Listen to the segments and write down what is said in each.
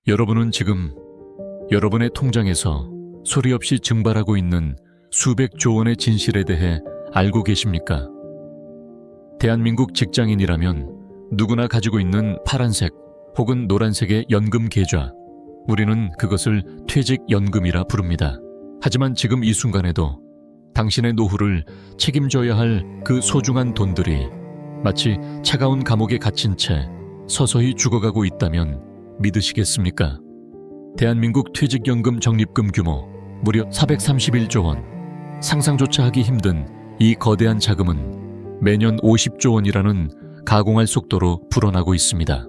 여러분은 지금 여러분의 통장에서 소리 없이 증발하고 있는 수백조 원의 진실에 대해 알고 계십니까? 대한민국 직장인이라면 누구나 가지고 있는 파란색 혹은 노란색의 연금 계좌, 우리는 그것을 퇴직연금이라 부릅니다. 하지만 지금 이 순간에도 당신의 노후를 책임져야 할 그 소중한 돈들이 마치 차가운 감옥에 갇힌 채 서서히 죽어가고 있다면 믿으시겠습니까? 대한민국 퇴직연금 적립금 규모 무려 431조 원. 상상조차 하기 힘든 이 거대한 자금은 매년 50조 원이라는 가공할 속도로 불어나고 있습니다.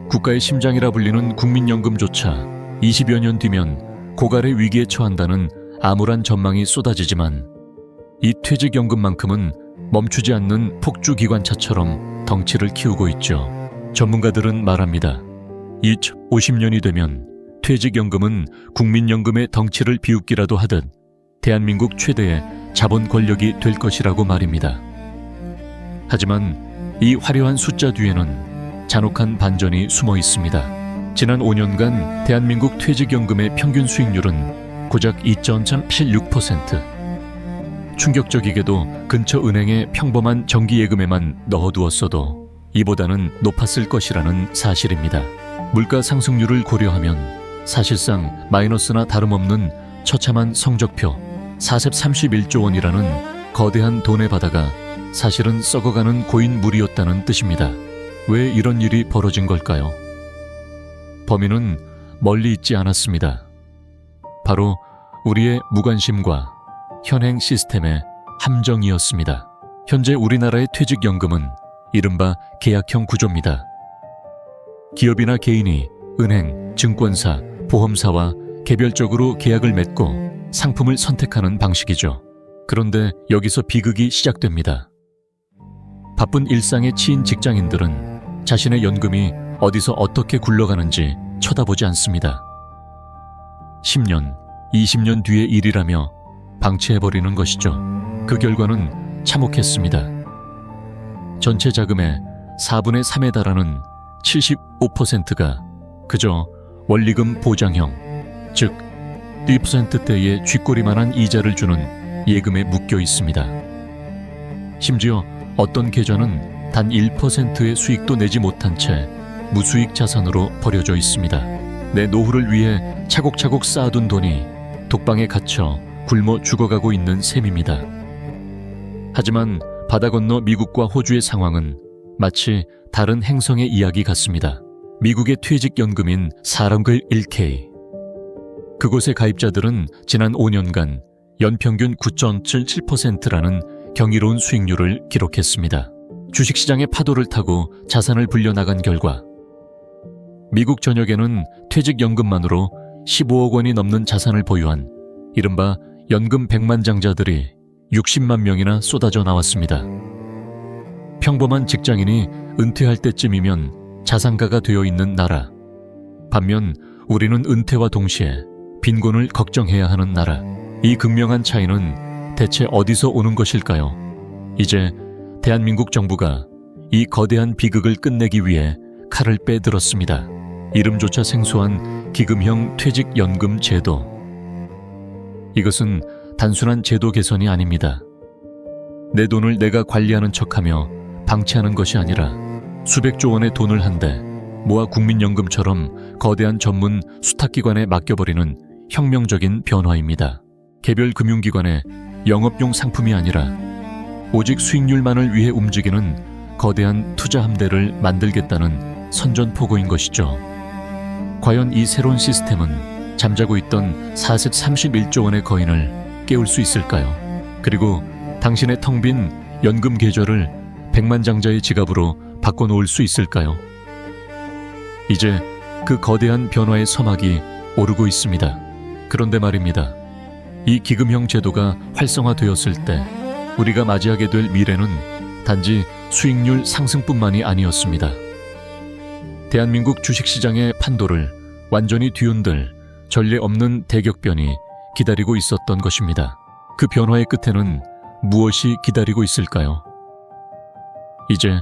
국가의 심장이라 불리는 국민연금조차 20여 년 뒤면 고갈의 위기에 처한다는 암울한 전망이 쏟아지지만 이 퇴직연금만큼은 멈추지 않는 폭주기관차처럼 덩치를 키우고 있죠. 전문가들은 말합니다. 2050년이 되면 퇴직연금은 국민연금의 덩치를 비웃기라도 하듯 대한민국 최대의 자본 권력이 될 것이라고 말입니다. 하지만 이 화려한 숫자 뒤에는 잔혹한 반전이 숨어 있습니다. 지난 5년간 대한민국 퇴직연금의 평균 수익률은 고작 2.76%. 충격적이게도 근처 은행의 평범한 정기예금에만 넣어두었어도 이보다는 높았을 것이라는 사실입니다. 물가 상승률을 고려하면 사실상 마이너스나 다름없는 처참한 성적표 431조 원이라는 거대한 돈의 바다가 사실은 썩어가는 고인물이었다는 뜻입니다. 왜 이런 일이 벌어진 걸까요? 범인은 멀리 있지 않았습니다. 바로 우리의 무관심과 현행 시스템의 함정이었습니다. 현재 우리나라의 퇴직연금은 이른바 계약형 구조입니다. 기업이나 개인이 은행, 증권사, 보험사와 개별적으로 계약을 맺고 상품을 선택하는 방식이죠. 그런데 여기서 비극이 시작됩니다. 바쁜 일상에 치인 직장인들은 자신의 연금이 어디서 어떻게 굴러가는지 쳐다보지 않습니다. 10년, 20년 뒤의 일이라며 방치해버리는 것이죠. 그 결과는 참혹했습니다. 전체 자금의 4분의 3에 달하는 75%가 그저 원리금 보장형, 즉 2%대의 쥐꼬리만한 이자를 주는 예금에 묶여 있습니다. 심지어 어떤 계좌는 단 1%의 수익도 내지 못한 채 무수익 자산으로 버려져 있습니다. 내 노후를 위해 차곡차곡 쌓아둔 돈이 독방에 갇혀 굶어 죽어가고 있는 셈입니다. 하지만 바다 건너 미국과 호주의 상황은 마치 다른 행성의 이야기 같습니다. 미국의 퇴직연금인 사람글 1K. 그곳의 가입자들은 지난 5년간 연평균 9.77%라는 경이로운 수익률을 기록했습니다. 주식시장의 파도를 타고 자산을 불려나간 결과 미국 전역에는 퇴직연금만으로 15억 원이 넘는 자산을 보유한 이른바 연금 백만장자들이 60만 명이나 쏟아져 나왔습니다. 평범한 직장인이 은퇴할 때쯤이면 자산가가 되어 있는 나라. 반면 우리는 은퇴와 동시에 빈곤을 걱정해야 하는 나라. 이 극명한 차이는 대체 어디서 오는 것일까요? 이제 대한민국 정부가 이 거대한 비극을 끝내기 위해 칼을 빼들었습니다. 이름조차 생소한 기금형 퇴직연금 제도. 이것은 단순한 제도 개선이 아닙니다. 내 돈을 내가 관리하는 척하며 방치하는 것이 아니라 수백조 원의 돈을 한데 모아 국민연금처럼 거대한 전문 수탁기관에 맡겨버리는 혁명적인 변화입니다. 개별 금융기관의 영업용 상품이 아니라 오직 수익률만을 위해 움직이는 거대한 투자 함대를 만들겠다는 선전포고인 것이죠. 과연 이 새로운 시스템은 잠자고 있던 431조 원의 거인을 깨울 수 있을까요? 그리고 당신의 텅 빈 연금 계좌를 백만장자의 지갑으로 바꿔놓을 수 있을까요? 이제 그 거대한 변화의 서막이 오르고 있습니다. 그런데 말입니다. 이 기금형 제도가 활성화되었을 때 우리가 맞이하게 될 미래는 단지 수익률 상승뿐만이 아니었습니다. 대한민국 주식시장의 판도를 완전히 뒤흔들 전례 없는 대격변이 기다리고 있었던 것입니다. 그 변화의 끝에는 무엇이 기다리고 있을까요? 이제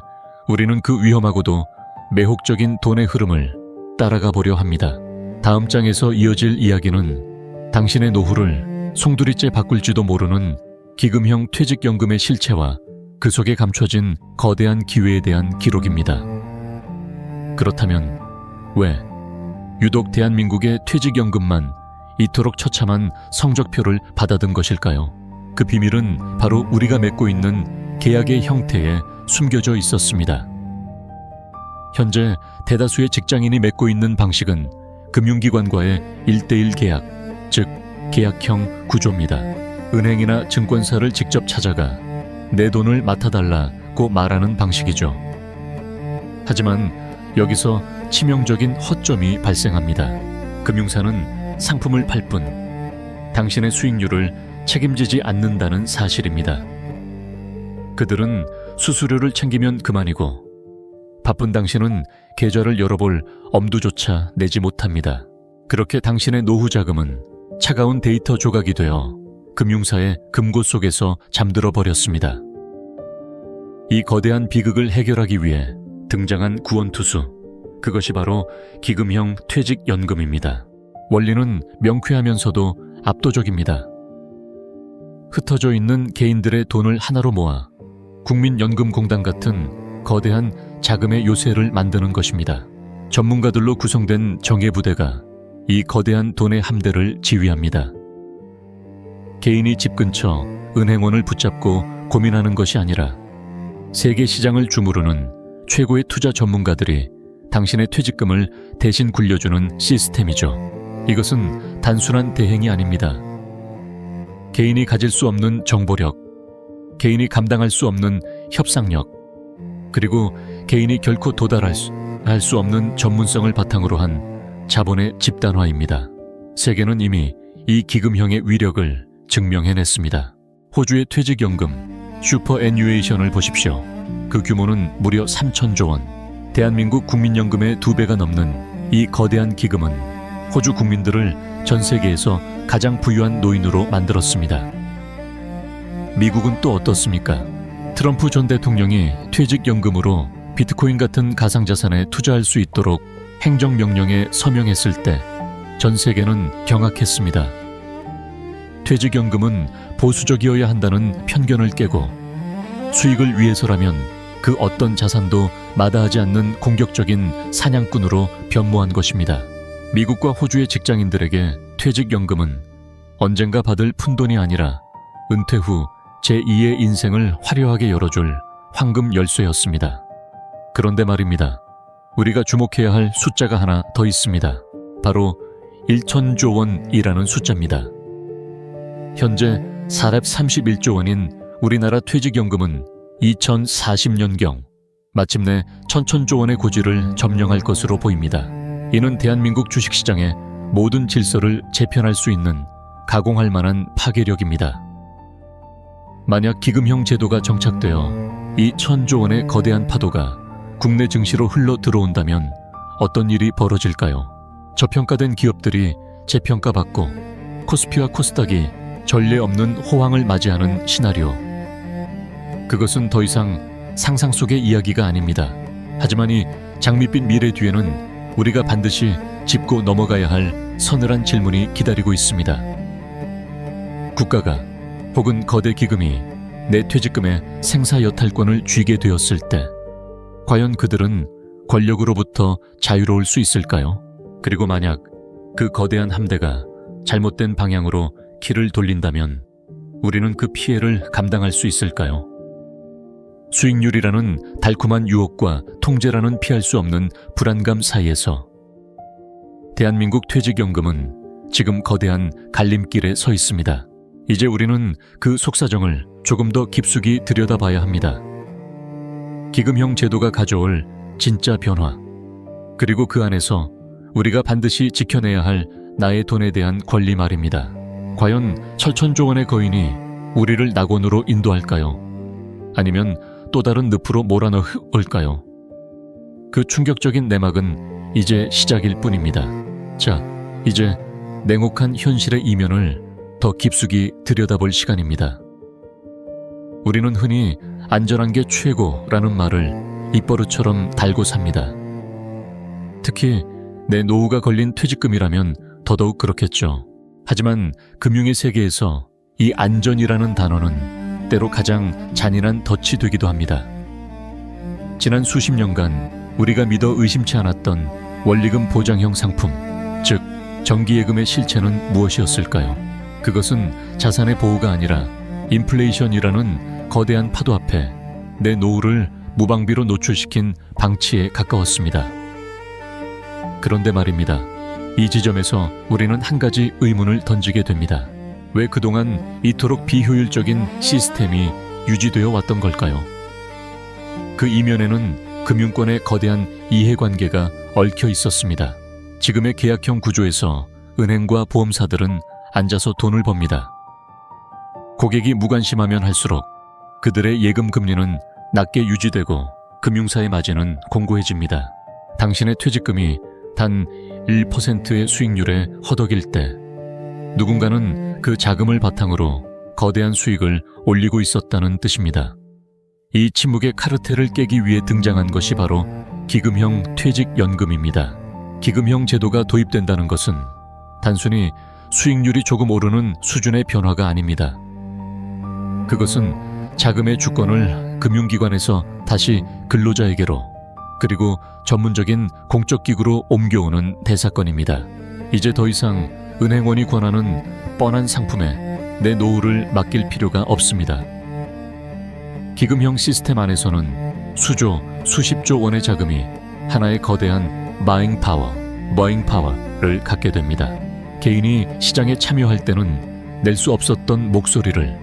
우리는 그 위험하고도 매혹적인 돈의 흐름을 따라가 보려 합니다. 다음 장에서 이어질 이야기는 당신의 노후를 송두리째 바꿀지도 모르는 기금형 퇴직연금의 실체와 그 속에 감춰진 거대한 기회에 대한 기록입니다. 그렇다면 왜 유독 대한민국의 퇴직연금만 이토록 처참한 성적표를 받아든 것일까요? 그 비밀은 바로 우리가 맺고 있는 계약의 형태에 숨겨져 있었습니다. 현재 대다수의 직장인이 맺고 있는 방식은 금융기관과의 1:1 계약, 즉 계약형 구조입니다. 은행이나 증권사를 직접 찾아가 내 돈을 맡아달라고 말하는 방식이죠. 하지만 여기서 치명적인 허점이 발생합니다. 금융사는 상품을 팔 뿐 당신의 수익률을 책임지지 않는다는 사실입니다. 그들은 수수료를 챙기면 그만이고 바쁜 당신은 계좌를 열어볼 엄두조차 내지 못합니다. 그렇게 당신의 노후 자금은 차가운 데이터 조각이 되어 금융사의 금고 속에서 잠들어 버렸습니다. 이 거대한 비극을 해결하기 위해 등장한 구원투수, 그것이 바로 기금형 퇴직연금입니다. 원리는 명쾌하면서도 압도적입니다. 흩어져 있는 개인들의 돈을 하나로 모아 국민연금공단 같은 거대한 자금의 요새를 만드는 것입니다. 전문가들로 구성된 정예부대가 이 거대한 돈의 함대를 지휘합니다. 개인이 집 근처 은행원을 붙잡고 고민하는 것이 아니라 세계 시장을 주무르는 최고의 투자 전문가들이 당신의 퇴직금을 대신 굴려주는 시스템이죠. 이것은 단순한 대행이 아닙니다. 개인이 가질 수 없는 정보력, 개인이 감당할 수 없는 협상력, 그리고 개인이 결코 도달할 수 없는 전문성을 바탕으로 한 자본의 집단화입니다. 세계는 이미 이 기금형의 위력을 증명해냈습니다. 호주의 퇴직연금 슈퍼애뉴에이션을 보십시오. 그 규모는 무려 3,000조 원. 대한민국 국민연금의 2배가 넘는 이 거대한 기금은 호주 국민들을 전 세계에서 가장 부유한 노인으로 만들었습니다. 미국은 또 어떻습니까? 트럼프 전 대통령이 퇴직연금으로 비트코인 같은 가상자산에 투자할 수 있도록 행정명령에 서명했을 때 전 세계는 경악했습니다. 퇴직연금은 보수적이어야 한다는 편견을 깨고 수익을 위해서라면 그 어떤 자산도 마다하지 않는 공격적인 사냥꾼으로 변모한 것입니다. 미국과 호주의 직장인들에게 퇴직연금은 언젠가 받을 푼돈이 아니라 은퇴 후 제2의 인생을 화려하게 열어줄 황금 열쇠였습니다. 그런데 말입니다. 우리가 주목해야 할 숫자가 하나 더 있습니다. 바로 1,000조 원이라는 숫자입니다. 현재 431조 원인 우리나라 퇴직연금은 2040년경 마침내 1,000조 원의 고지를 점령할 것으로 보입니다. 이는 대한민국 주식시장의 모든 질서를 재편할 수 있는 가공할 만한 파괴력입니다. 만약 기금형 제도가 정착되어 이 1,000조 원의 거대한 파도가 국내 증시로 흘러 들어온다면 어떤 일이 벌어질까요? 저평가된 기업들이 재평가받고 코스피와 코스닥이 전례 없는 호황을 맞이하는 시나리오. 그것은 더 이상 상상 속의 이야기가 아닙니다. 하지만 이 장밋빛 미래 뒤에는 우리가 반드시 짚고 넘어가야 할 서늘한 질문이 기다리고 있습니다. 국가가 혹은 거대 기금이 내 퇴직금의 생사여탈권을 쥐게 되었을 때 과연 그들은 권력으로부터 자유로울 수 있을까요? 그리고 만약 그 거대한 함대가 잘못된 방향으로 길을 돌린다면 우리는 그 피해를 감당할 수 있을까요? 수익률이라는 달콤한 유혹과 통제라는 피할 수 없는 불안감 사이에서 대한민국 퇴직연금은 지금 거대한 갈림길에 서 있습니다. 이제 우리는 그 속사정을 조금 더 깊숙이 들여다봐야 합니다. 기금형 제도가 가져올 진짜 변화, 그리고 그 안에서 우리가 반드시 지켜내야 할 나의 돈에 대한 권리 말입니다. 과연 1,000조 원의 거인이 우리를 낙원으로 인도할까요? 아니면 또 다른 늪으로 몰아넣을까요? 그 충격적인 내막은 이제 시작일 뿐입니다. 자, 이제 냉혹한 현실의 이면을 더 깊숙이 들여다볼 시간입니다. 우리는 흔히 안전한 게 최고라는 말을 입버릇처럼 달고 삽니다. 특히 내 노후가 걸린 퇴직금이라면 더더욱 그렇겠죠. 하지만 금융의 세계에서 이 안전이라는 단어는 때로 가장 잔인한 덫이 되기도 합니다. 지난 수십 년간 우리가 믿어 의심치 않았던 원리금 보장형 상품, 즉 정기예금의 실체는 무엇이었을까요? 그것은 자산의 보호가 아니라 인플레이션이라는 거대한 파도 앞에 내 노후를 무방비로 노출시킨 방치에 가까웠습니다. 그런데 말입니다. 이 지점에서 우리는 한 가지 의문을 던지게 됩니다. 왜 그동안 이토록 비효율적인 시스템이 유지되어 왔던 걸까요? 그 이면에는 금융권의 거대한 이해관계가 얽혀 있었습니다. 지금의 계약형 구조에서 은행과 보험사들은 앉아서 돈을 법니다. 고객이 무관심하면 할수록 그들의 예금 금리는 낮게 유지되고 금융사의 마진은 공고해집니다. 당신의 퇴직금이 단 1%의 수익률에 허덕일 때 누군가는 그 자금을 바탕으로 거대한 수익을 올리고 있었다는 뜻입니다. 이 침묵의 카르텔을 깨기 위해 등장한 것이 바로 기금형 퇴직연금입니다. 기금형 제도가 도입된다는 것은 단순히 수익률이 조금 오르는 수준의 변화가 아닙니다. 그것은 자금의 주권을 금융기관에서 다시 근로자에게로 그리고 전문적인 공적 기구로 옮겨오는 대사건입니다. 이제 더 이상 은행원이 권하는 뻔한 상품에 내 노후를 맡길 필요가 없습니다. 기금형 시스템 안에서는 수조, 수십조 원의 자금이 하나의 거대한 buying power를 갖게 됩니다. 개인이 시장에 참여할 때는 낼 수 없었던 목소리를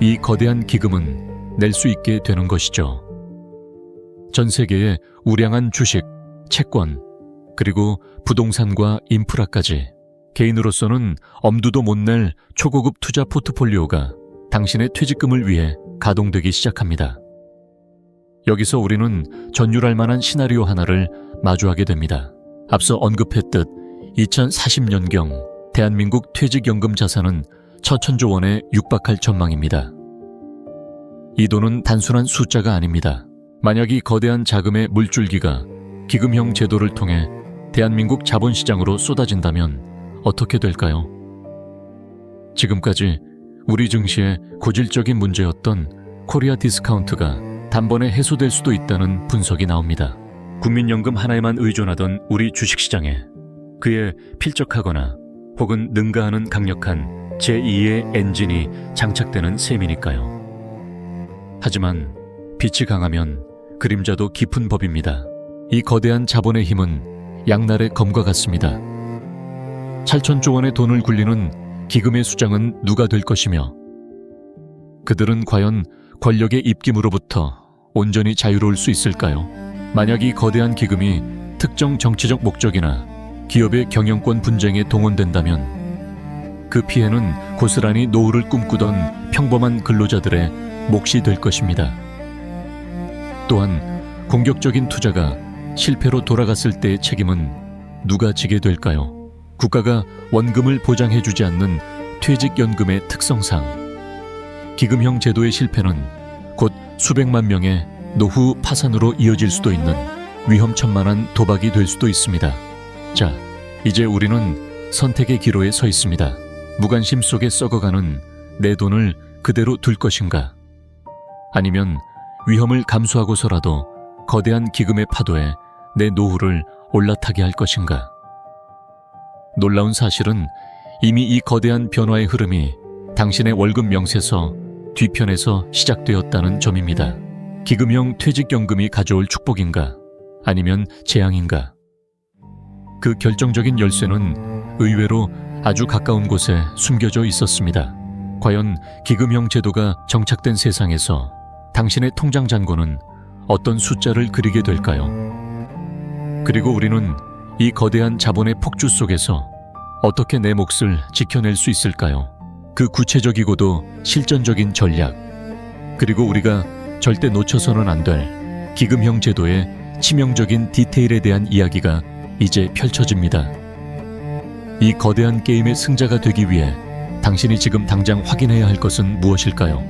이 거대한 기금은 낼 수 있게 되는 것이죠. 전 세계의 우량한 주식, 채권, 그리고 부동산과 인프라까지 개인으로서는 엄두도 못 낼 초고급 투자 포트폴리오가 당신의 퇴직금을 위해 가동되기 시작합니다. 여기서 우리는 전율할 만한 시나리오 하나를 마주하게 됩니다. 앞서 언급했듯 2040년경 대한민국 퇴직연금 자산은 천조 원에 육박할 전망입니다. 이 돈은 단순한 숫자가 아닙니다. 만약 이 거대한 자금의 물줄기가 기금형 제도를 통해 대한민국 자본시장으로 쏟아진다면 어떻게 될까요? 지금까지 우리 증시의 고질적인 문제였던 코리아 디스카운트가 단번에 해소될 수도 있다는 분석이 나옵니다. 국민연금 하나에만 의존하던 우리 주식시장에 그에 필적하거나 혹은 능가하는 강력한 제2의 엔진이 장착되는 셈이니까요. 하지만 빛이 강하면 그림자도 깊은 법입니다. 이 거대한 자본의 힘은 양날의 검과 같습니다. 8천조 원의 돈을 굴리는 기금의 수장은 누가 될 것이며 그들은 과연 권력의 입김으로부터 온전히 자유로울 수 있을까요? 만약 이 거대한 기금이 특정 정치적 목적이나 기업의 경영권 분쟁에 동원된다면 그 피해는 고스란히 노후를 꿈꾸던 평범한 근로자들의 몫이 될 것입니다. 또한 공격적인 투자가 실패로 돌아갔을 때의 책임은 누가 지게 될까요? 국가가 원금을 보장해주지 않는 퇴직연금의 특성상 기금형 제도의 실패는 곧 수백만 명의 노후 파산으로 이어질 수도 있는 위험천만한 도박이 될 수도 있습니다. 자, 이제 우리는 선택의 기로에 서 있습니다. 무관심 속에 썩어가는 내 돈을 그대로 둘 것인가? 아니면 위험을 감수하고서라도 거대한 기금의 파도에 내 노후를 올라타게 할 것인가? 놀라운 사실은 이미 이 거대한 변화의 흐름이 당신의 월급 명세서 뒤편에서 시작되었다는 점입니다. 기금형 퇴직연금이 가져올 축복인가? 아니면 재앙인가? 그 결정적인 열쇠는 의외로 아주 가까운 곳에 숨겨져 있었습니다. 과연 기금형 제도가 정착된 세상에서 당신의 통장 잔고는 어떤 숫자를 그리게 될까요? 그리고 우리는 이 거대한 자본의 폭주 속에서 어떻게 내 몫을 지켜낼 수 있을까요? 그 구체적이고도 실전적인 전략, 그리고 우리가 절대 놓쳐서는 안 될 기금형 제도의 치명적인 디테일에 대한 이야기가 이제 펼쳐집니다. 이 거대한 게임의 승자가 되기 위해 당신이 지금 당장 확인해야 할 것은 무엇일까요?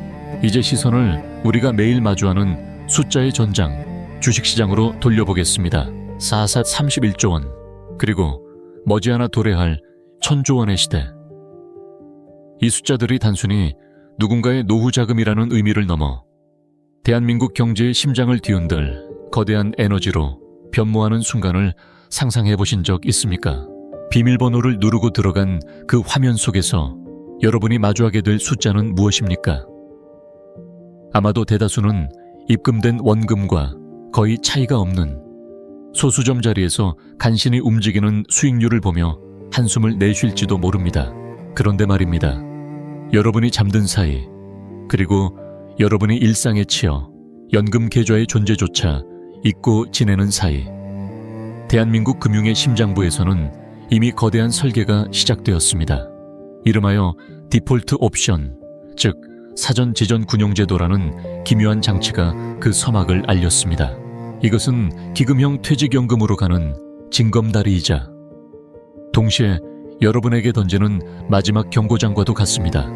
이제 시선을 우리가 매일 마주하는 숫자의 전장, 주식시장으로 돌려보겠습니다. 441조 원, 그리고 머지않아 도래할 1,000조 원의 시대. 이 숫자들이 단순히 누군가의 노후 자금이라는 의미를 넘어 대한민국 경제의 심장을 뒤흔들 거대한 에너지로 변모하는 순간을 상상해 보신 적 있습니까? 비밀번호를 누르고 들어간 그 화면 속에서 여러분이 마주하게 될 숫자는 무엇입니까? 아마도 대다수는 입금된 원금과 거의 차이가 없는 소수점 자리에서 간신히 움직이는 수익률을 보며 한숨을 내쉴지도 모릅니다. 그런데 말입니다. 여러분이 잠든 사이, 그리고 여러분이 일상에 치여 연금 계좌의 존재조차 잊고 지내는 사이, 대한민국 금융의 심장부에서는 이미 거대한 설계가 시작되었습니다. 이름하여 디폴트 옵션, 즉 사전 지전 군용제도라는 기묘한 장치가 그 서막을 알렸습니다. 이것은 기금형 퇴직연금으로 가는 징검다리이자 동시에 여러분에게 던지는 마지막 경고장과도 같습니다.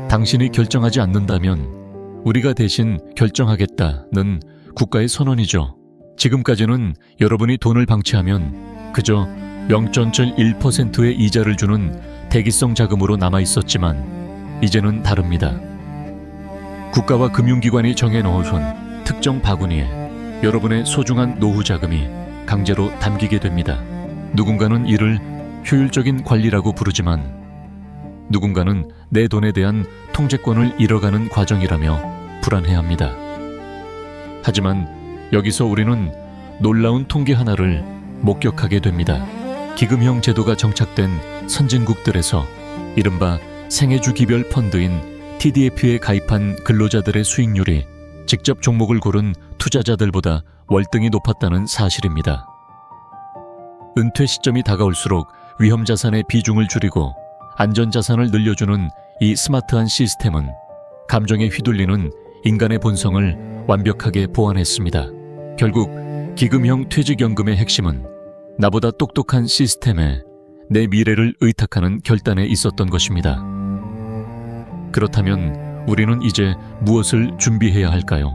당신이 결정하지 않는다면 우리가 대신 결정하겠다는 국가의 선언이죠. 지금까지는 여러분이 돈을 방치하면 그저 0.1%의 이자를 주는 대기성 자금으로 남아있었지만 이제는 다릅니다. 국가와 금융기관이 정해놓은 특정 바구니에 여러분의 소중한 노후 자금이 강제로 담기게 됩니다. 누군가는 이를 효율적인 관리라고 부르지만 누군가는 내 돈에 대한 통제권을 잃어가는 과정이라며 불안해합니다. 하지만 여기서 우리는 놀라운 통계 하나를 목격하게 됩니다. 기금형 제도가 정착된 선진국들에서 이른바 생애주 기별 펀드인 TDF에 가입한 근로자들의 수익률이 직접 종목을 고른 투자자들보다 월등히 높았다는 사실입니다. 은퇴 시점이 다가올수록 위험자산의 비중을 줄이고 안전자산을 늘려주는 이 스마트한 시스템은 감정에 휘둘리는 인간의 본성을 완벽하게 보완했습니다. 결국 기금형 퇴직연금의 핵심은 나보다 똑똑한 시스템에 내 미래를 의탁하는 결단에 있었던 것입니다. 그렇다면 우리는 이제 무엇을 준비해야 할까요?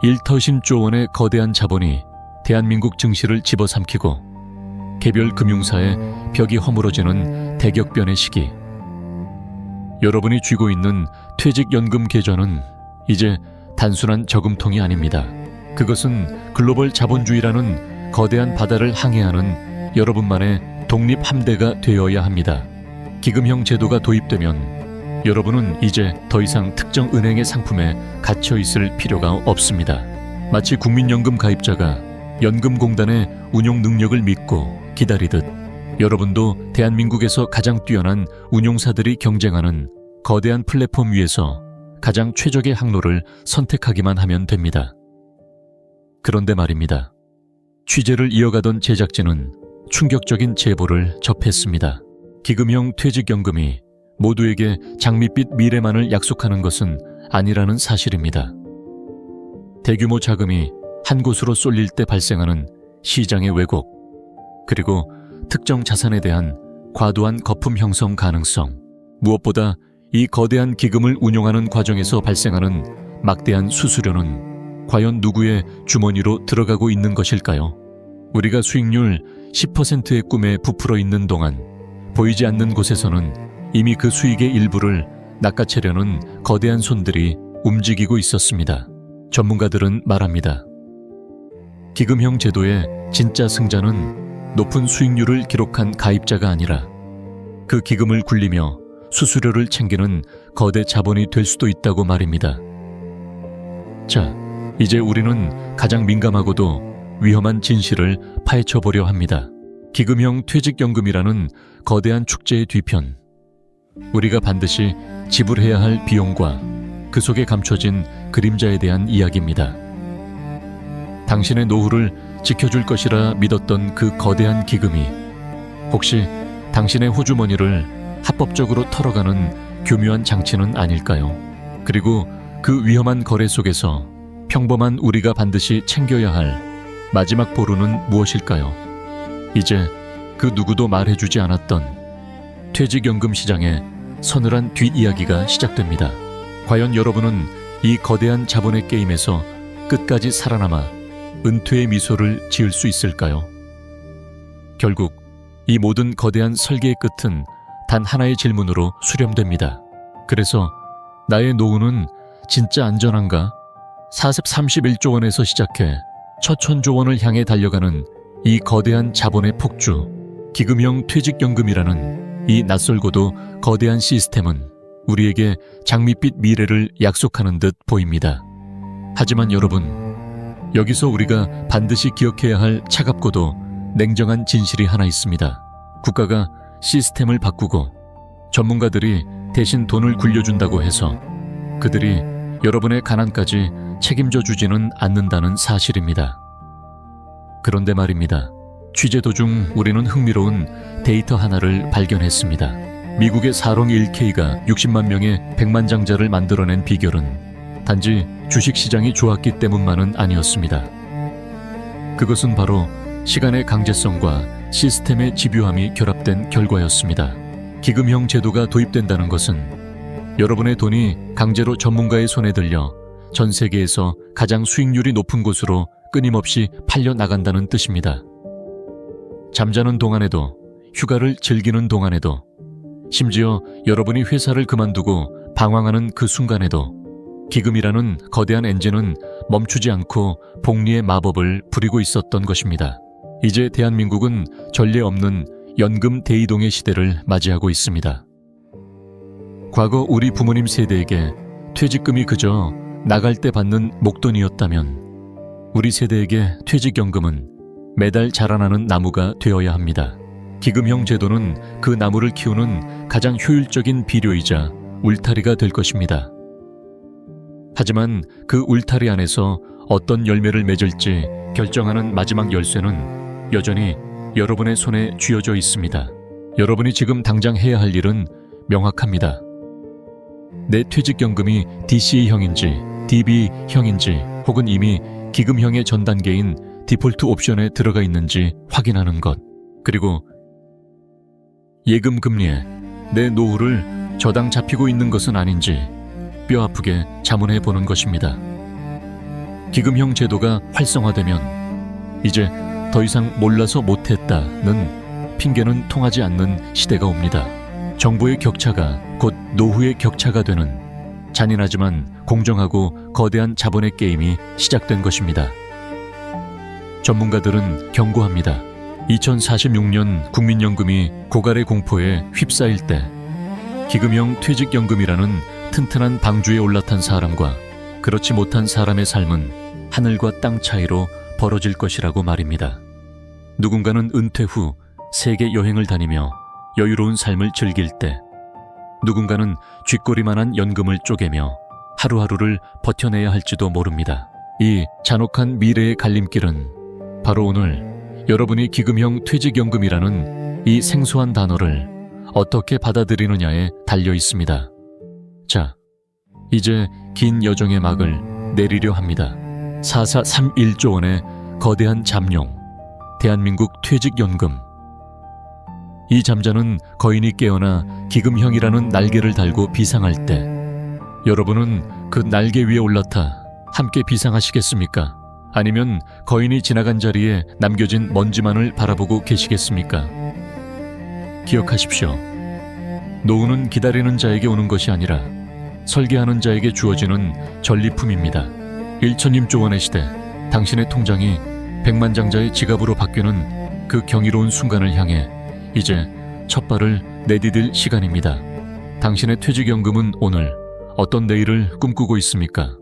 1터신조 원의 거대한 자본이 대한민국 증시를 집어삼키고 개별 금융사의 벽이 허물어지는 대격변의 시기. 여러분이 쥐고 있는 퇴직연금 계좌는 이제 단순한 저금통이 아닙니다. 그것은 글로벌 자본주의라는 거대한 바다를 항해하는 여러분만의 독립 함대가 되어야 합니다. 기금형 제도가 도입되면 여러분은 이제 더 이상 특정 은행의 상품에 갇혀 있을 필요가 없습니다. 마치 국민연금 가입자가 연금공단의 운용 능력을 믿고 기다리듯 여러분도 대한민국에서 가장 뛰어난 운용사들이 경쟁하는 거대한 플랫폼 위에서 가장 최적의 항로를 선택하기만 하면 됩니다. 그런데 말입니다. 취재를 이어가던 제작진은 충격적인 제보를 접했습니다. 기금형 퇴직연금이 모두에게 장밋빛 미래만을 약속하는 것은 아니라는 사실입니다. 대규모 자금이 한 곳으로 쏠릴 때 발생하는 시장의 왜곡, 그리고 특정 자산에 대한 과도한 거품 형성 가능성, 무엇보다 이 거대한 기금을 운용하는 과정에서 발생하는 막대한 수수료는 과연 누구의 주머니로 들어가고 있는 것일까요? 우리가 수익률 10%의 꿈에 부풀어 있는 동안 보이지 않는 곳에서는 이미 그 수익의 일부를 낚아채려는 거대한 손들이 움직이고 있었습니다. 전문가들은 말합니다. 기금형 제도의 진짜 승자는 높은 수익률을 기록한 가입자가 아니라 그 기금을 굴리며 수수료를 챙기는 거대 자본이 될 수도 있다고 말입니다. 자, 이제 우리는 가장 민감하고도 위험한 진실을 파헤쳐보려 합니다. 기금형 퇴직연금이라는 거대한 축제의 뒤편, 우리가 반드시 지불해야 할 비용과 그 속에 감춰진 그림자에 대한 이야기입니다. 당신의 노후를 지켜줄 것이라 믿었던 그 거대한 기금이 혹시 당신의 호주머니를 합법적으로 털어가는 교묘한 장치는 아닐까요? 그리고 그 위험한 거래 속에서 평범한 우리가 반드시 챙겨야 할 마지막 보루는 무엇일까요? 이제 그 누구도 말해주지 않았던 퇴직연금 시장의 서늘한 뒷이야기가 시작됩니다. 과연 여러분은 이 거대한 자본의 게임에서 끝까지 살아남아 은퇴의 미소를 지을 수 있을까요? 결국 이 모든 거대한 설계의 끝은 단 하나의 질문으로 수렴됩니다. 그래서 나의 노후는 진짜 안전한가? 31조 원에서 시작해 천조 원을 향해 달려가는 이 거대한 자본의 폭주, 기금형 퇴직연금이라는 이 낯설고도 거대한 시스템은 우리에게 장밋빛 미래를 약속하는 듯 보입니다. 하지만 여러분, 여기서 우리가 반드시 기억해야 할 차갑고도 냉정한 진실이 하나 있습니다. 국가가 시스템을 바꾸고 전문가들이 대신 돈을 굴려준다고 해서 그들이 여러분의 가난까지 책임져 주지는 않는다는 사실입니다. 그런데 말입니다. 취재 도중 우리는 흥미로운 데이터 하나를 발견했습니다. 미국의 사롱 1K가 60만 명의 백만장자를 만들어낸 비결은 단지 주식시장이 좋았기 때문만은 아니었습니다. 그것은 바로 시간의 강제성과 시스템의 집요함이 결합된 결과였습니다. 기금형 제도가 도입된다는 것은 여러분의 돈이 강제로 전문가의 손에 들려 전 세계에서 가장 수익률이 높은 곳으로 끊임없이 팔려 나간다는 뜻입니다. 잠자는 동안에도, 휴가를 즐기는 동안에도, 심지어 여러분이 회사를 그만두고 방황하는 그 순간에도 기금이라는 거대한 엔진은 멈추지 않고 복리의 마법을 부리고 있었던 것입니다. 이제 대한민국은 전례 없는 연금 대이동의 시대를 맞이하고 있습니다. 과거 우리 부모님 세대에게 퇴직금이 그저 나갈 때 받는 목돈이었다면 우리 세대에게 퇴직연금은 매달 자라나는 나무가 되어야 합니다. 기금형 제도는 그 나무를 키우는 가장 효율적인 비료이자 울타리가 될 것입니다. 하지만 그 울타리 안에서 어떤 열매를 맺을지 결정하는 마지막 열쇠는 여전히 여러분의 손에 쥐어져 있습니다. 여러분이 지금 당장 해야 할 일은 명확합니다. 내 퇴직연금이 DC형인지 DB형인지 혹은 이미 기금형의 전 단계인 디폴트 옵션에 들어가 있는지 확인하는 것, 그리고 예금 금리에 내 노후를 저당 잡히고 있는 것은 아닌지 뼈아프게 자문해 보는 것입니다. 기금형 제도가 활성화되면 이제 더 이상 몰라서 못했다는 핑계는 통하지 않는 시대가 옵니다. 정보의 격차가 곧 노후의 격차가 되는 잔인하지만 공정하고 거대한 자본의 게임이 시작된 것입니다. 전문가들은 경고합니다. 2046년 국민연금이 고갈의 공포에 휩싸일 때 기금형 퇴직연금이라는 튼튼한 방주에 올라탄 사람과 그렇지 못한 사람의 삶은 하늘과 땅 차이로 벌어질 것이라고 말입니다. 누군가는 은퇴 후 세계 여행을 다니며 여유로운 삶을 즐길 때, 누군가는 쥐꼬리만한 연금을 쪼개며 하루하루를 버텨내야 할지도 모릅니다. 이 잔혹한 미래의 갈림길은 바로 오늘 여러분이 기금형 퇴직연금이라는 이 생소한 단어를 어떻게 받아들이느냐에 달려 있습니다. 자, 이제 긴 여정의 막을 내리려 합니다. 4431조 원의 거대한 잠룡, 대한민국 퇴직연금. 이 잠자는 거인이 깨어나 기금형이라는 날개를 달고 비상할 때 여러분은 그 날개 위에 올라타 함께 비상하시겠습니까? 아니면 거인이 지나간 자리에 남겨진 먼지만을 바라보고 계시겠습니까? 기억하십시오. 노후는 기다리는 자에게 오는 것이 아니라 설계하는 자에게 주어지는 전리품입니다. 1천조 원의 시대, 당신의 통장이 백만장자의 지갑으로 바뀌는 그 경이로운 순간을 향해 이제 첫 발을 내디딜 시간입니다. 당신의 퇴직연금은 오늘 어떤 내일을 꿈꾸고 있습니까?